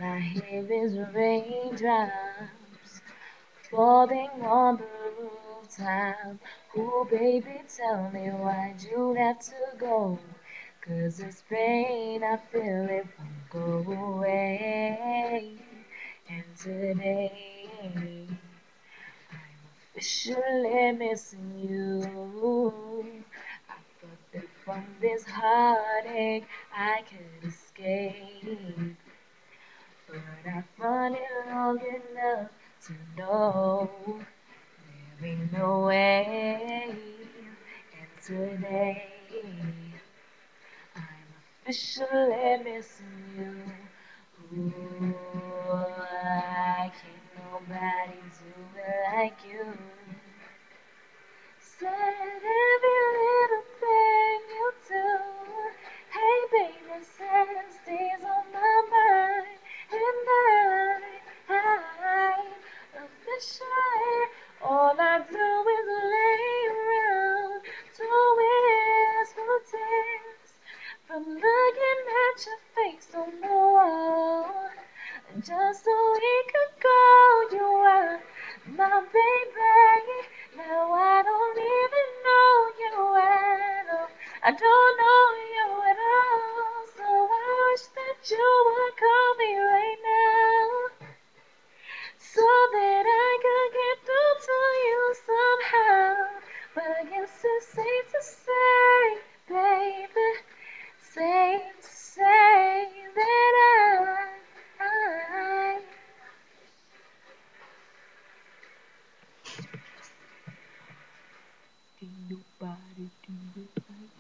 I hear his raindrops falling on the rooftop. Oh, baby, tell me why'd you have to go? 'Cause this pain, I feel it won't go away. And today, I'm officially missing you. I thought that from this heartache I could escape. But I found it long enough to know there ain't no way. And today, I'm officially missing you. Ooh, I can't nobody do it like you. Said every little thing you do. Hey, baby, said stays on my mind. And I officially, all I do is lay around to whisper tears from looking at your face on the wall. Just a week ago, you were my baby. Now I don't even know you at all. I don't know you at all. So I wish that you would call me right now, so that I could get through to you somehow. But I guess it's safe to say, baby, safe to say that I can nobody do it like